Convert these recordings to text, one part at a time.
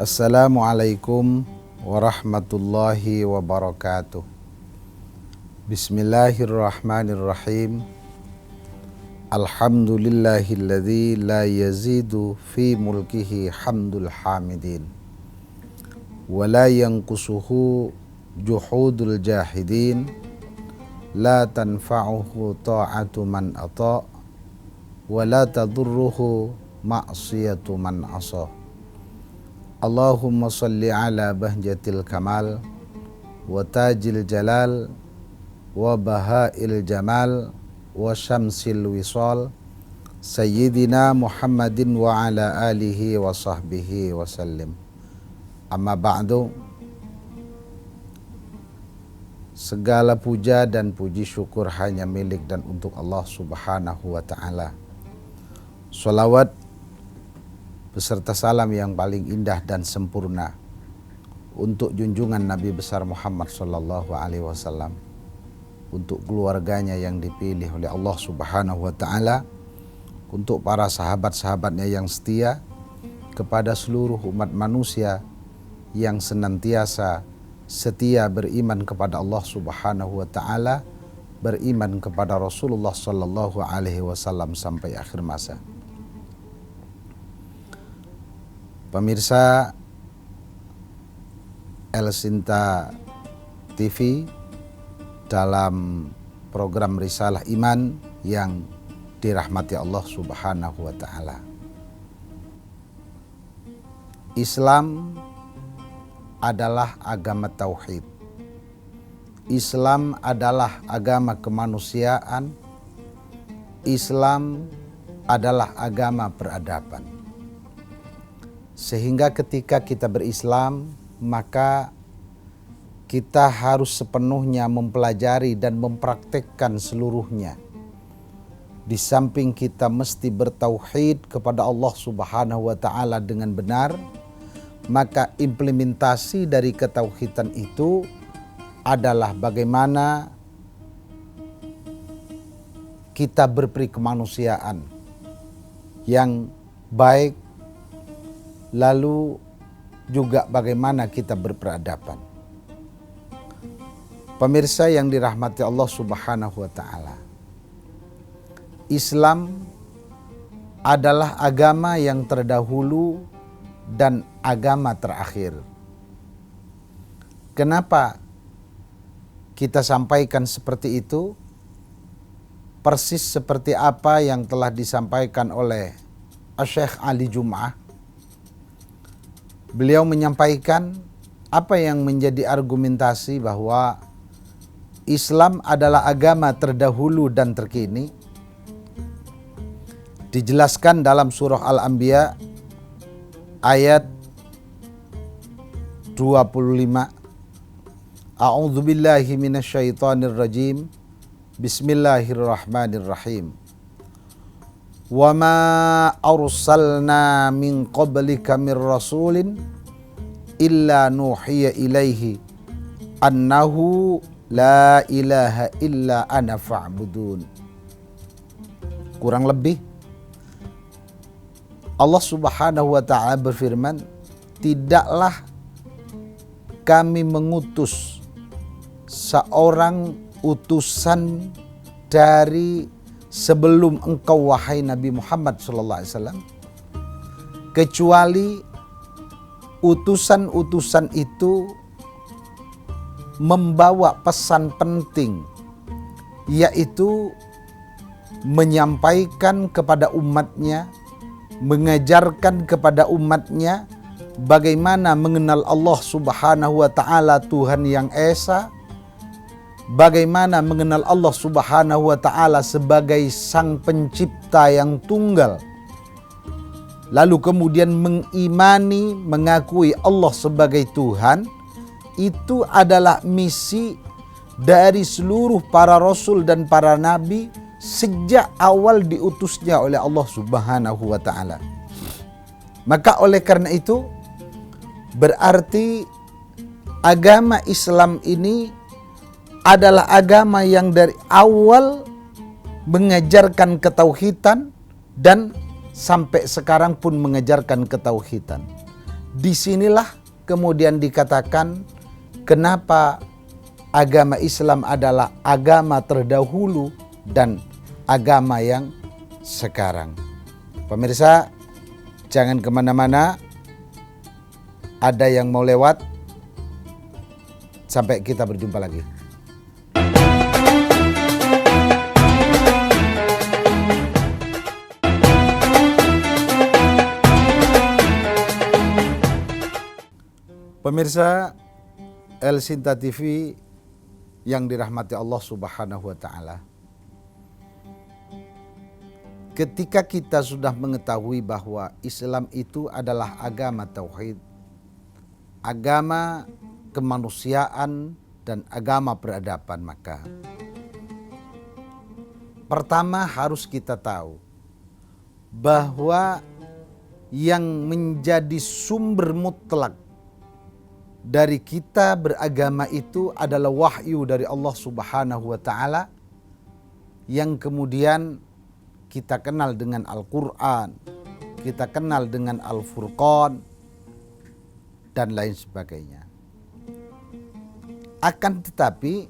Assalamualaikum warahmatullahi wabarakatuh. Bismillahirrahmanirrahim. Alhamdulillahilladzi la yazidu fi mulkihi hamdul hamidin wa la yanqusuhu juhudul jahidin, la tanfa'uhu ta'atu man ata' wa la tadurruhu ma'siyatu man asa. Allahumma salli ala bahjatil kamal wa tajil jalal wa bahail jamal wa syamsil wisal sayyidina Muhammadin wa ala alihi wa sahbihi wa sallim. Amma ba'du. Segala puja dan puji syukur hanya milik dan untuk Allah subhanahu wa ta'ala. Salawat beserta salam yang paling indah dan sempurna untuk junjungan Nabi besar Muhammad sallallahu alaihi wasallam, untuk keluarganya yang dipilih oleh Allah subhanahu wa ta'ala, untuk para sahabat-sahabatnya yang setia, kepada seluruh umat manusia yang senantiasa setia beriman kepada Allah subhanahu wa ta'ala, beriman kepada Rasulullah sallallahu alaihi wasallam sampai akhir masa. Pemirsa El Sinta TV, dalam program Risalah Iman yang dirahmati Allah subhanahu wa ta'ala. Islam adalah agama tauhid. Islam adalah agama kemanusiaan. Islam adalah agama peradaban. Sehingga ketika kita berislam, maka kita harus sepenuhnya mempelajari dan mempraktekkan seluruhnya. Di samping kita mesti bertauhid kepada Allah subhanahu wa ta'ala dengan benar, maka implementasi dari ketauhidan itu adalah bagaimana kita berperi kemanusiaan yang baik, lalu juga bagaimana kita berperadaban. Pemirsa yang dirahmati Allah subhanahu wa ta'ala, Islam adalah agama yang terdahulu dan agama terakhir. Kenapa kita sampaikan seperti itu? Persis seperti apa yang telah disampaikan oleh Syekh Ali Jum'ah. Beliau menyampaikan apa yang menjadi argumentasi bahwa Islam adalah agama terdahulu dan terkini. Dijelaskan dalam surah Al-Anbiya ayat 25. A'udzu billahi minasyaitonir rajim. Bismillahirrahmanirrahim. Wa ma arsalna min qablika min rasulin illa nuhiya ilaihi annahu la ilaha illa ana fa'budun. Kurang lebih Allah subhanahu wa ta'ala berfirman, tidaklah kami mengutus seorang utusan dari sebelum engkau wahai Nabi Muhammad sallallahu alaihi wasallam, kecuali utusan-utusan itu membawa pesan penting, yaitu menyampaikan kepada umatnya, mengajarkan kepada umatnya bagaimana mengenal Allah subhanahu wa ta'ala Tuhan yang Esa, bagaimana mengenal Allah subhanahu wa ta'ala sebagai sang pencipta yang tunggal, lalu kemudian mengimani, mengakui Allah sebagai Tuhan. Itu adalah misi dari seluruh para rasul dan para nabi sejak awal diutusnya oleh Allah subhanahu wa ta'ala. Maka oleh karena itu berarti agama Islam ini adalah agama yang dari awal mengajarkan ketauhidan dan sampai sekarang pun mengajarkan ketauhidan. Disinilah kemudian dikatakan kenapa agama Islam adalah agama terdahulu dan agama yang sekarang. Pemirsa, jangan kemana-mana. Ada yang mau lewat. Sampai kita berjumpa lagi. Pemirsa El Sinta TV yang dirahmati Allah Subhanahu wa Ta'ala. Ketika kita sudah mengetahui bahwa Islam itu adalah agama tauhid, agama kemanusiaan dan agama peradaban, maka pertama harus kita tahu bahwa yang menjadi sumber mutlak dari kita beragama itu adalah wahyu dari Allah Subhanahu wa Ta'ala yang kemudian kita kenal dengan Al-Quran, kita kenal dengan Al-Furqan dan lain sebagainya. Akan tetapi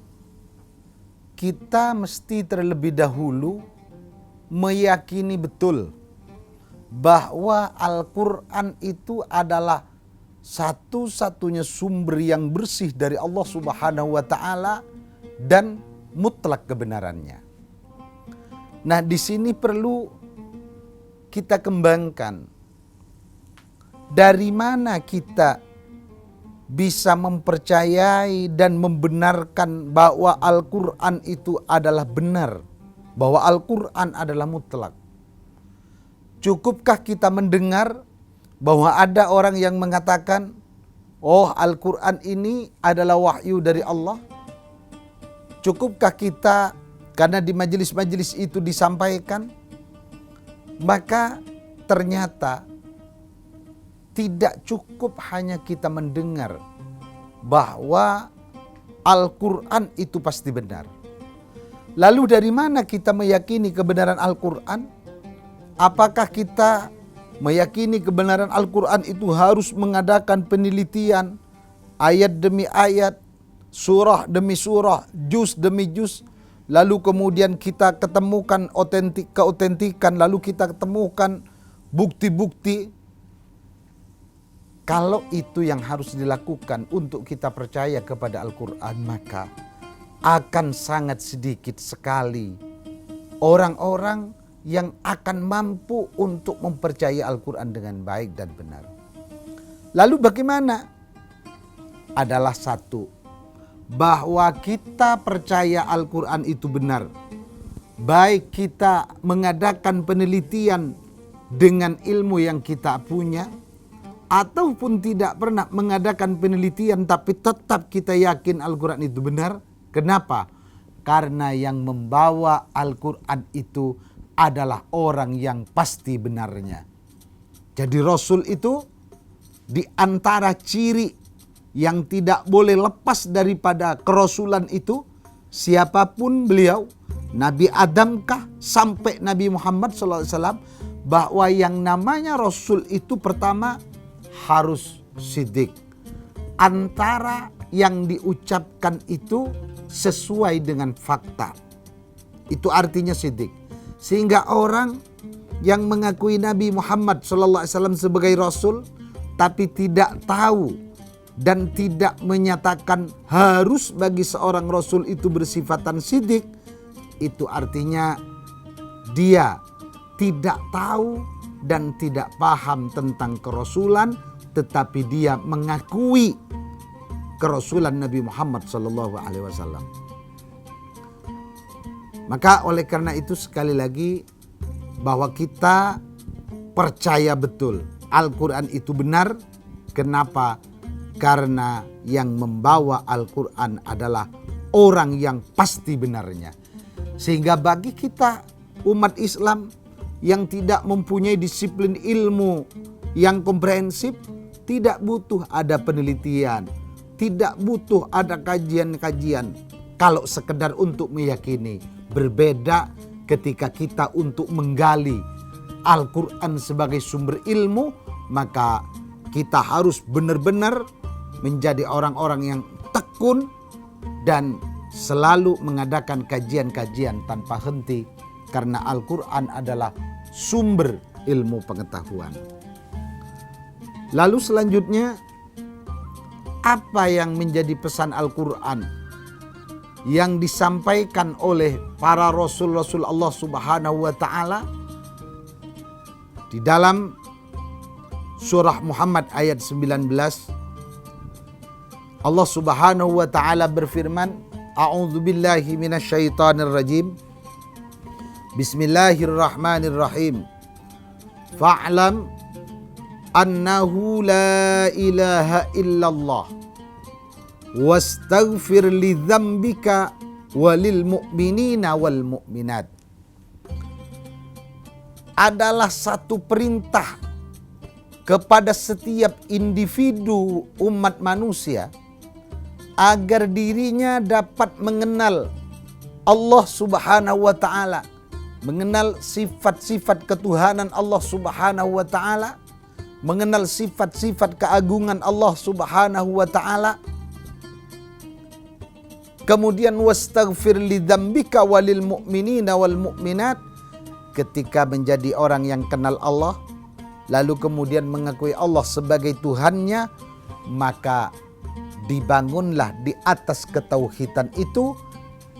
kita mesti terlebih dahulu meyakini betul bahwa Al-Quran itu adalah satu-satunya sumber yang bersih dari Allah Subhanahu wa Ta'ala dan mutlak kebenarannya. Nah, di sini perlu kita kembangkan dari mana kita bisa mempercayai dan membenarkan bahwa Al-Quran itu adalah benar, bahwa Al-Quran adalah mutlak. Cukupkah kita mendengar bahwa ada orang yang mengatakan, oh Al-Quran ini adalah wahyu dari Allah? Cukupkah kita karena di majelis-majelis itu disampaikan? Maka ternyata tidak cukup hanya kita mendengar bahwa Al-Quran itu pasti benar. Lalu dari mana kita meyakini kebenaran Al-Quran? Apakah kita meyakini kebenaran Al-Quran itu harus mengadakan penelitian ayat demi ayat, surah demi surah, juz demi juz, lalu kemudian kita ketemukan keautentikan, lalu kita ketemukan bukti-bukti? Kalau itu yang harus dilakukan untuk kita percaya kepada Al-Quran, maka akan sangat sedikit sekali orang-orang yang akan mampu untuk mempercayai Al-Quran dengan baik dan benar. Lalu bagaimana? Adalah satu, bahwa kita percaya Al-Quran itu benar. Baik kita mengadakan penelitian dengan ilmu yang kita punya, ataupun tidak pernah mengadakan penelitian tapi tetap kita yakin Al-Quran itu benar. Kenapa? Karena yang membawa Al-Quran itu adalah orang yang pasti benarnya. Jadi Rasul itu di antara ciri yang tidak boleh lepas daripada kerasulan itu, siapapun beliau, Nabi Adamkah sampai Nabi Muhammad SAW, bahwa yang namanya Rasul itu pertama harus siddiq. Antara yang diucapkan itu sesuai dengan fakta. Itu artinya siddiq. Sehingga orang yang mengakui Nabi Muhammad SAW sebagai Rasul tapi tidak tahu dan tidak menyatakan harus bagi seorang Rasul itu bersifatan siddiq, itu artinya dia tidak tahu dan tidak paham tentang kerasulan, tetapi dia mengakui kerasulan Nabi Muhammad SAW. Maka oleh karena itu sekali lagi bahwa kita percaya betul Al-Quran itu benar. Kenapa? Karena yang membawa Al-Quran adalah orang yang pasti benarnya. Sehingga bagi kita umat Islam yang tidak mempunyai disiplin ilmu yang komprehensif, tidak butuh ada penelitian, tidak butuh ada kajian-kajian. Kalau sekedar untuk meyakini. Berbeda ketika kita untuk menggali Al-Quran sebagai sumber ilmu, maka kita harus benar-benar menjadi orang-orang yang tekun dan selalu mengadakan kajian-kajian tanpa henti, karena Al-Quran adalah sumber ilmu pengetahuan. Lalu selanjutnya, apa yang menjadi pesan Al-Quran yang disampaikan oleh para Rasul-Rasul Allah Subhanahu wa Ta'ala? Di dalam surah Muhammad ayat 19, Allah Subhanahu wa Ta'ala berfirman, A'udzu billahi minasyaitonir rajim. Bismillahirrahmanirrahim. Fa'lam annahu la ilaha illallah wastaghfir li dzambika walil mu'minina wal mu'minat. Adalah satu perintah kepada setiap individu umat manusia agar dirinya dapat mengenal Allah Subhanahu wa Ta'ala, mengenal sifat-sifat ketuhanan Allah Subhanahu wa Ta'ala, mengenal sifat-sifat keagungan Allah Subhanahu wa Ta'ala. Kemudian wastaghfir li dzambika walil mu'minina wal mu'minat. Ketika menjadi orang yang kenal Allah, lalu kemudian mengakui Allah sebagai Tuhannya, maka dibangunlah di atas ketauhidan itu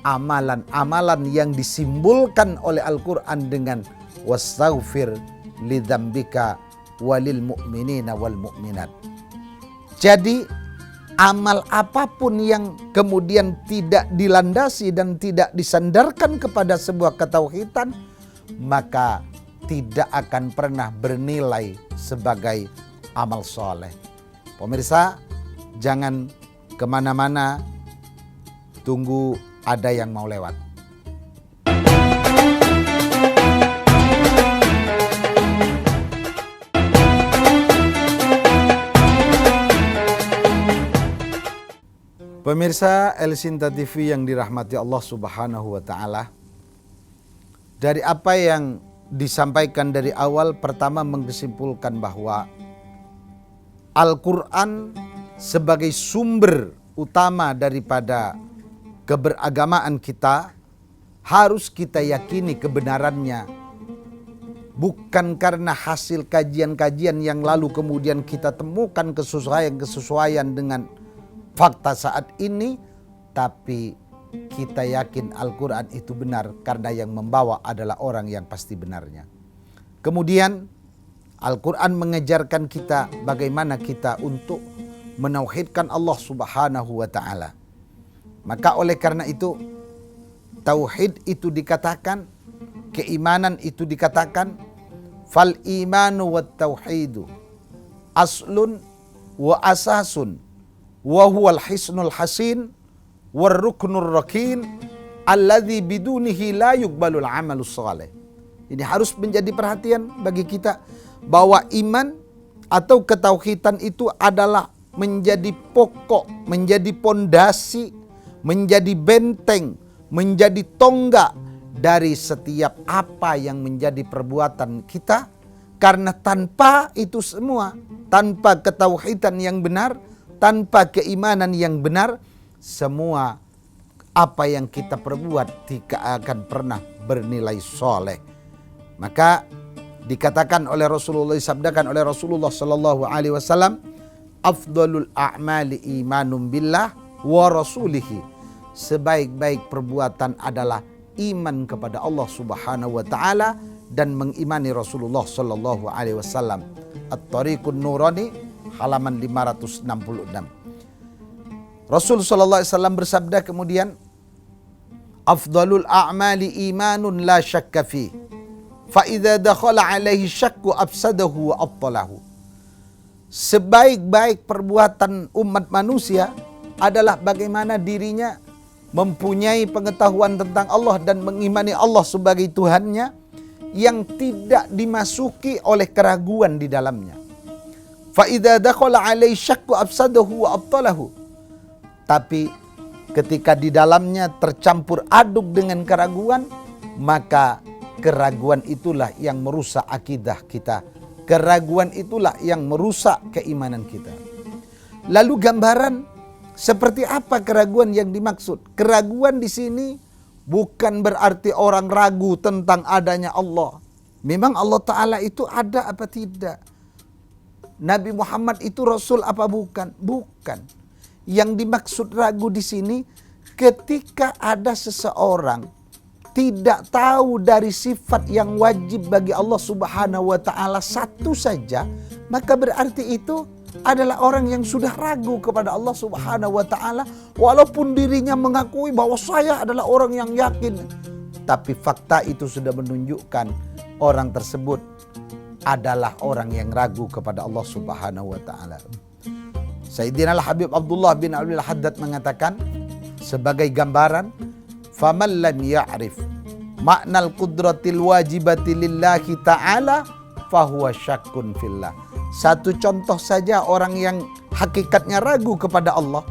amalan-amalan yang disimbolkan oleh Al-Quran dengan wastaghfir li dzambika walil mu'minina wal mu'minat. Jadi amal apapun yang kemudian tidak dilandasi dan tidak disandarkan kepada sebuah ketauhidan, maka tidak akan pernah bernilai sebagai amal soleh. Pemirsa, jangan kemana-mana, tunggu ada yang mau lewat. Pemirsa El Sinta TV yang dirahmati Allah Subhanahu wa Ta'ala, dari apa yang disampaikan dari awal, pertama mengesimpulkan bahwa Al-Quran sebagai sumber utama daripada keberagamaan kita harus kita yakini kebenarannya, bukan karena hasil kajian-kajian yang lalu kemudian kita temukan kesesuaian dengan fakta saat ini, tapi kita yakin Al-Quran itu benar karena yang membawa adalah orang yang pasti benarnya. Kemudian Al-Quran mengajarkan kita bagaimana kita untuk menauhidkan Allah Subhanahu wa Ta'ala. Maka oleh karena itu, tauhid itu dikatakan, keimanan itu dikatakan, fal imanu wat tauhidu aslun wa asasun wa huwal hisnul hasin warruknur rakin alladzi bidunihi la yuqbalul amalus salih. Ini harus menjadi perhatian bagi kita bahwa iman atau ketauhidan itu adalah menjadi pokok, menjadi pondasi, menjadi benteng, menjadi tonggak dari setiap apa yang menjadi perbuatan kita. Karena tanpa itu semua, tanpa ketauhidan yang benar, tanpa keimanan yang benar, semua apa yang kita perbuat tidak akan pernah bernilai soleh. Maka dikatakan oleh Rasulullah, disabdakan oleh Rasulullah Sallallahu Alaihi Wasallam, afdalul a'mali imanum billah wa rasulihi. Sebaik-baik perbuatan adalah iman kepada Allah Subhanahu wa Ta'ala dan mengimani Rasulullah Sallallahu Alaihi Wasallam. At-Tariqun Nurani halaman 566. Rasul sallallahu alaihi wasallam bersabda kemudian, afdalul a'mali imanun la syakka fi, fa idza dakhala alaihi syakku afsadahu wa abtalahu. Sebaik-baik perbuatan umat manusia adalah bagaimana dirinya mempunyai pengetahuan tentang Allah dan mengimani Allah sebagai Tuhannya yang tidak dimasuki oleh keraguan di dalamnya. Fa idza dakhala alaihi syakku afsadahu wa abtalahu. Tapi ketika di dalamnya tercampur aduk dengan keraguan, maka keraguan itulah yang merusak akidah kita Keraguan itulah yang merusak keimanan kita. Lalu gambaran seperti apa keraguan yang dimaksud? Keraguan di sini bukan berarti orang ragu tentang adanya Allah. Memang Allah Ta'ala itu ada apa tidak? Nabi Muhammad itu Rasul apa bukan? Bukan. Yang dimaksud ragu di sini ketika ada seseorang tidak tahu dari sifat yang wajib bagi Allah Subhanahu wa Ta'ala satu saja, maka berarti itu adalah orang yang sudah ragu kepada Allah Subhanahu wa Ta'ala, walaupun dirinya mengakui bahwa saya adalah orang yang yakin. Tapi fakta itu sudah menunjukkan orang tersebut adalah orang yang ragu kepada Allah Subhanahu wa Ta'ala. Sayyidina Al-Habib Abdullah bin Abdul Haddad mengatakan sebagai gambaran, faman lam ya'rif ma'nal qudratil wajibati lillahi ta'ala fahuwa syakkun fillah. Satu contoh saja orang yang hakikatnya ragu kepada Allah,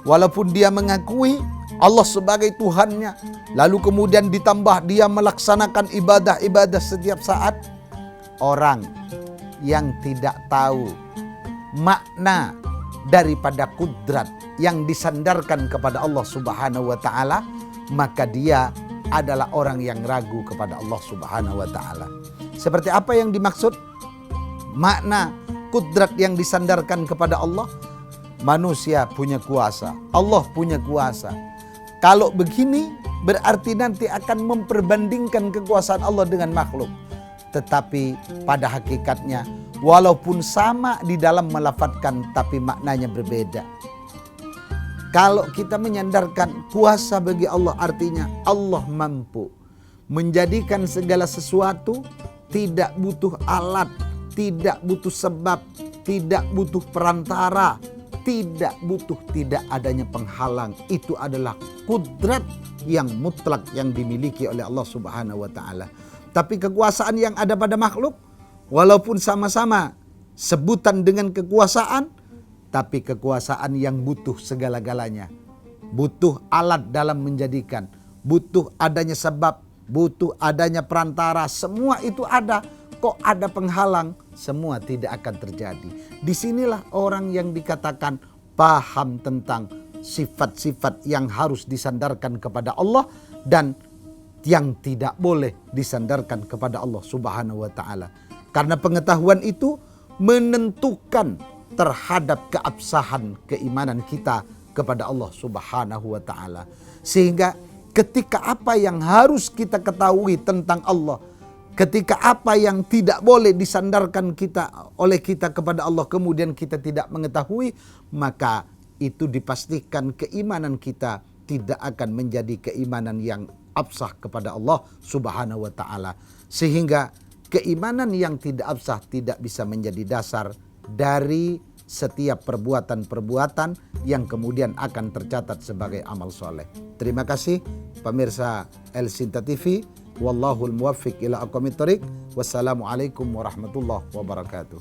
walaupun dia mengakui Allah sebagai Tuhannya, lalu kemudian ditambah dia melaksanakan ibadah-ibadah setiap saat. Orang yang tidak tahu makna daripada kudrat yang disandarkan kepada Allah Subhanahu wa Ta'ala, maka dia adalah orang yang ragu kepada Allah Subhanahu wa Ta'ala. Seperti apa yang dimaksud makna kudrat yang disandarkan kepada Allah? Manusia punya kuasa, Allah punya kuasa. Kalau begini berarti nanti akan memperbandingkan kekuasaan Allah dengan makhluk. Tetapi pada hakikatnya walaupun sama di dalam melafadzkan, tapi maknanya berbeda. Kalau kita menyandarkan kuasa bagi Allah, artinya Allah mampu menjadikan segala sesuatu, tidak butuh alat, tidak butuh sebab, tidak butuh perantara, tidak adanya penghalang. Itu adalah kudrat yang mutlak yang dimiliki oleh Allah Subhanahu wa Ta'ala. Tapi kekuasaan yang ada pada makhluk, walaupun sama-sama sebutan dengan kekuasaan, tapi kekuasaan yang butuh segala-galanya. Butuh alat dalam menjadikan, butuh adanya sebab, butuh adanya perantara. Semua itu ada. Kok ada penghalang? Semua tidak akan terjadi. Disinilah orang yang dikatakan paham tentang sifat-sifat yang harus disandarkan kepada Allah dan yang tidak boleh disandarkan kepada Allah Subhanahu wa Ta'ala. Karena pengetahuan itu menentukan terhadap keabsahan keimanan kita kepada Allah Subhanahu wa Ta'ala. Sehingga ketika apa yang harus kita ketahui tentang Allah, ketika apa yang tidak boleh disandarkan oleh kita kepada Allah, kemudian kita tidak mengetahui, maka itu dipastikan keimanan kita tidak akan menjadi keimanan yang absah kepada Allah Subhanahu wa Ta'ala. Sehingga keimanan yang tidak absah tidak bisa menjadi dasar dari setiap perbuatan-perbuatan yang kemudian akan tercatat sebagai amal soleh. Terima kasih pemirsa El Sinta TV. Wallahul muwaffiq ila aqwamit thoriq. Wassalamualaikum warahmatullahi wabarakatuh.